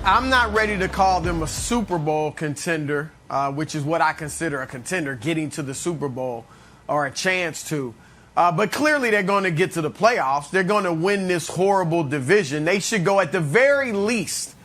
I'm not ready to call them a Super Bowl contender, which is what I consider a contender, getting to the Super Bowl or a chance to. But clearly they're going to get to the playoffs. They're going to win this horrible division. They should go, at the very least,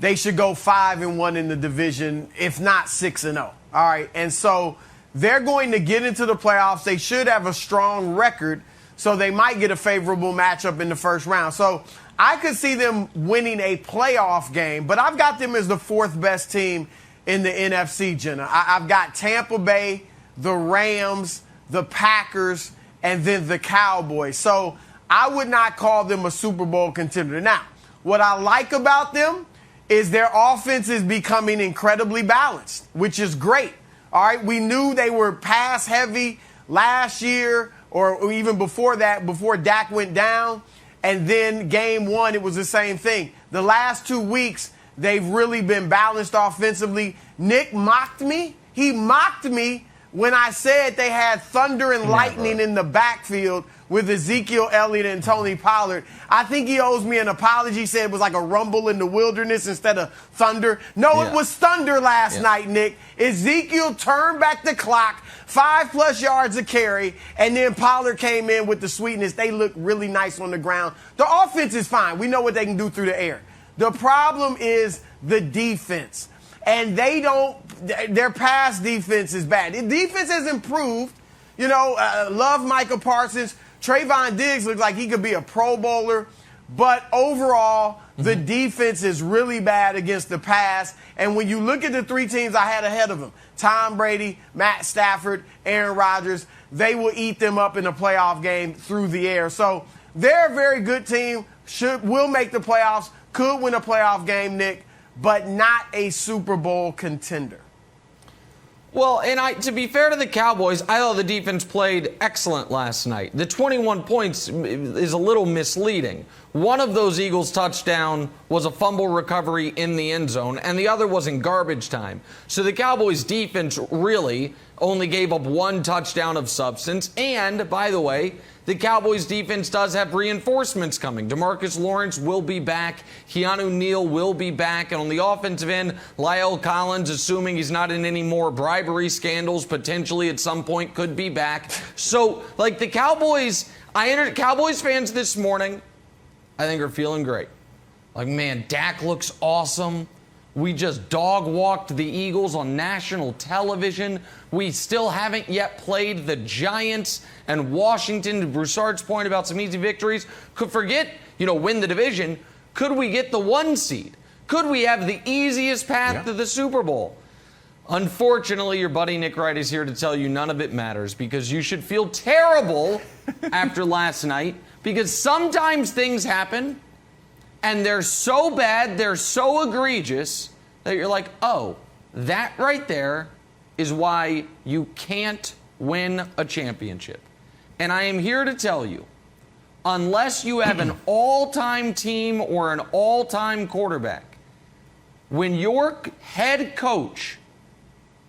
they should go 5-1 in the division, if not 6-0. All right. And so they're going to get into the playoffs. They should have a strong record, so they might get a favorable matchup in the first round. So I could see them winning a playoff game, but I've got them as the fourth best team in the NFC, Jenna. I've got Tampa Bay, the Rams, the Packers, and then the Cowboys. So I would not call them a Super Bowl contender. Now, what I like about them is their offense is becoming incredibly balanced, which is great. All right, we knew they were pass heavy last year or even before that, before Dak went down. And then game one, it was the same thing. The last 2 weeks, they've really been balanced offensively. Nick mocked me. He mocked me when I said they had thunder and lightning in the backfield with Ezekiel Elliott and Tony Pollard. I think he owes me an apology. He said it was like a rumble in the wilderness instead of thunder. No, it was thunder last night, Nick. Ezekiel turned back the clock, 5+ yards a carry, and then Pollard came in with the sweetness. They look really nice on the ground. The offense is fine. We know what they can do through the air. The problem is the defense. And their pass defense is bad. The defense has improved. You know, love Micah Parsons. Trayvon Diggs looks like he could be a Pro Bowler. But overall, the defense is really bad against the pass. And when you look at the three teams I had ahead of them, Tom Brady, Matt Stafford, Aaron Rodgers, they will eat them up in a playoff game through the air. So they're a very good team, will make the playoffs, could win a playoff game, Nick, but not a Super Bowl contender. Well, and to be fair to the Cowboys, I thought the defense played excellent last night. The 21 points is a little misleading. One of those Eagles' touchdown was a fumble recovery in the end zone, and the other was in garbage time. So the Cowboys' defense really only gave up one touchdown of substance. And, by the way, the Cowboys' defense does have reinforcements coming. DeMarcus Lawrence will be back. Keanu Neal will be back. And on the offensive end, La'el Collins, assuming he's not in any more bribery scandals, potentially at some point could be back. So, like the Cowboys, Cowboys fans this morning, I think are feeling great. Like, man, Dak looks awesome. We just dog-walked the Eagles on national television. We still haven't yet played the Giants and Washington. To Broussard's point about some easy victories, could forget, win the division. Could we get the 1 seed? Could we have the easiest path to the Super Bowl? Unfortunately, your buddy Nick Wright is here to tell you none of it matters, because you should feel terrible after last night, because sometimes things happen and they're so bad, they're so egregious that you're like, oh, that right there is why you can't win a championship. And I am here to tell you, unless you have an all-time team or an all-time quarterback, when your head coach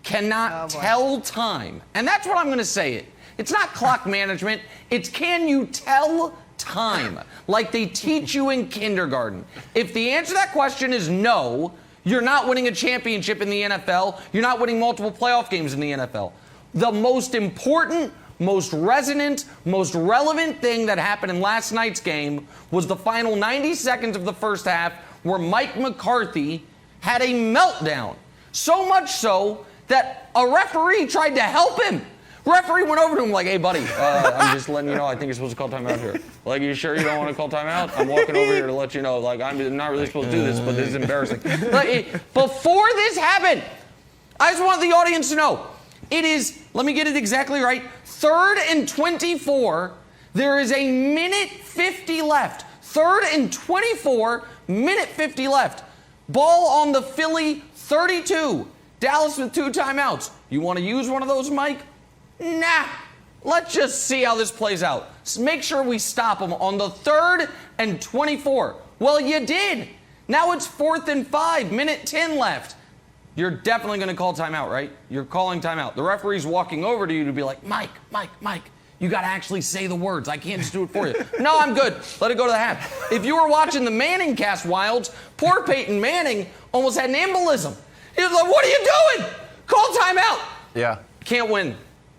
cannot tell time, and that's what I'm going to say it. It's not clock management. It's can you tell time, like they teach you in kindergarten. If the answer to that question is no, you're not winning a championship in the NFL. You're not winning multiple playoff games in the NFL. The most important, most resonant, most relevant thing that happened in last night's game was the final 90 seconds of the first half, where Mike McCarthy had a meltdown. So much so that a referee tried to help him. Referee went over to him like, hey, buddy, I'm just letting you know, I think you're supposed to call timeout here. Like, you sure you don't want to call timeout? I'm walking over here to let you know, like, I'm not really supposed to do this, but this is embarrassing. Like, before this happened, I just want the audience to know, it is, let me get it exactly right, 3rd and 24. There is a minute 50 left. 3rd and 24, minute 50 left. Ball on the Philly 32. Dallas with 2 timeouts. You want to use one of those, Mike? Nah, let's just see how this plays out. Make sure we stop them on the 3rd and 24. Well, you did. Now it's 4th and 5, minute 10 left. You're definitely going to call timeout, right? You're calling timeout. The referee's walking over to you to be like, Mike, You got to actually say the words. I can't just do it for you. No, I'm good. Let it go to the half. If you were watching the Manning cast, Wilds, poor Peyton Manning almost had an embolism. He was like, what are you doing? Call timeout. Yeah. Can't win.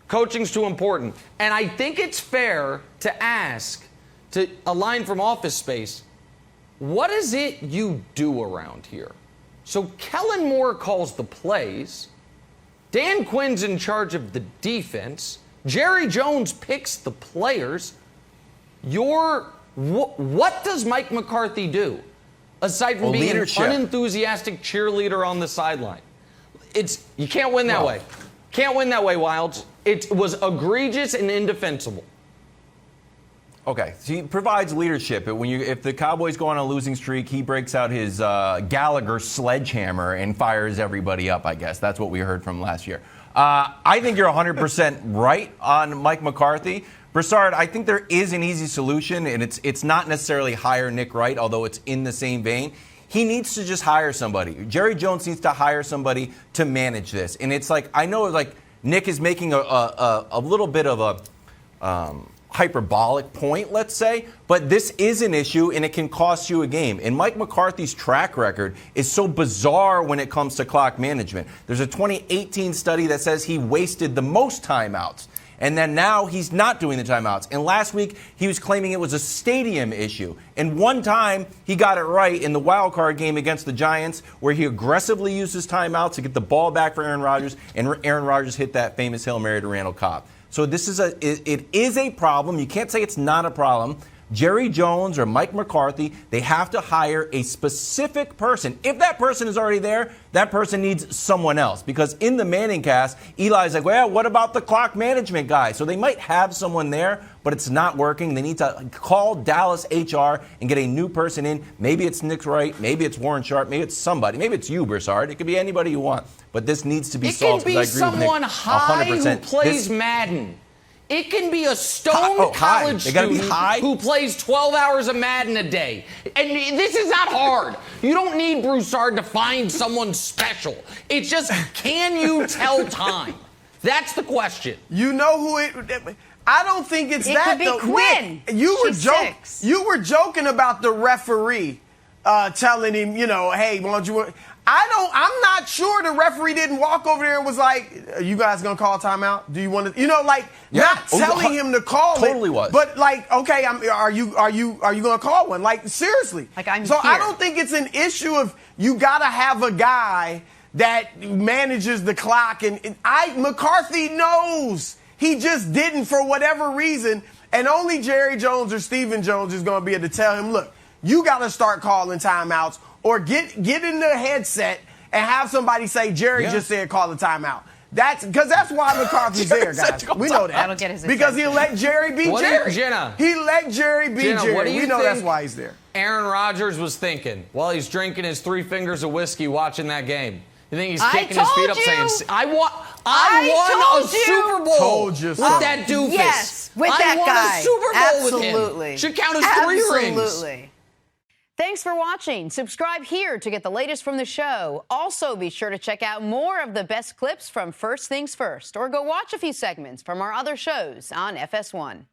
Coaching's too important. And I think it's fair to ask, to a line from Office Space, what is it you do around here? So Kellen Moore calls the plays. Dan Quinn's in charge of the defense. Jerry Jones picks the players. What does Mike McCarthy do aside from being leadership. an unenthusiastic cheerleader on the sideline? You can't win that way. Can't win that way, Wilds. It was egregious and indefensible. Okay, so he provides leadership. If the Cowboys go on a losing streak, he breaks out his Gallagher sledgehammer and fires everybody up, I guess. That's what we heard from last year. I think you're 100% right on Mike McCarthy. Broussard, I think there is an easy solution, and it's not necessarily hire Nick Wright, although it's in the same vein. He needs to just hire somebody. Jerry Jones needs to hire somebody to manage this. And it's like, I know like Nick is making a little bit of a hyperbolic point, let's say, but this is an issue and it can cost you a game. And Mike McCarthy's track record is so bizarre when it comes to clock management. There's a 2018 study that says he wasted the most timeouts. And then now he's not doing the timeouts. And last week, he was claiming it was a stadium issue. And one time, he got it right in the wild card game against the Giants, where he aggressively used his timeouts to get the ball back for Aaron Rodgers, and Aaron Rodgers hit that famous Hail Mary to Randall Cobb. So it is a problem. You can't say it's not a problem. Jerry Jones or Mike McCarthy, they have to hire a specific person. If that person is already there, that person needs someone else. Because in the Manning cast, Eli's like, well, what about the clock management guy? So they might have someone there, but it's not working. They need to call Dallas HR and get a new person in. Maybe it's Nick Wright. Maybe it's Warren Sharp. Maybe it's somebody. Maybe it's you, Broussard. It could be anybody you want. But this needs to be solved. It can be someone high who plays Madden. It can be a stoned college student who plays 12 hours of Madden a day. And this is not hard. You don't need Broussard to find someone special. It's just, can you tell time? That's the question. You know who it... I don't think it's that. It could be Quinn. You were joking about the referee telling him, hey, why don't you... I'm not sure the referee didn't walk over there and was like, are you guys going to call timeout? Do you want to, not telling him to call totally it. Was. But like, okay, are you going to call one? Like, seriously. Like, I'm so here. I don't think it's an issue of you got to have a guy that manages the clock. And McCarthy knows. He just didn't for whatever reason. And only Jerry Jones or Stephen Jones is going to be able to tell him, look, you got to start calling timeouts. Or get in the headset and have somebody say, Jerry just said call the timeout. That's why McCarthy's there, guys. We know that. That'll get his because he'll let Jerry be Jerry. Jenna, he let Jerry be Jerry. We know that's why he's there. Aaron Rodgers was thinking while he's drinking his 3 fingers of whiskey watching that game. You think he's kicking his feet up saying, I won a Super Bowl with that doofus. Yes, with that guy. I won a Super Bowl with him. Should count as 3 rings. Absolutely. Thanks for watching. Subscribe here to get the latest from the show. Also, be sure to check out more of the best clips from First Things First, or go watch a few segments from our other shows on FS1.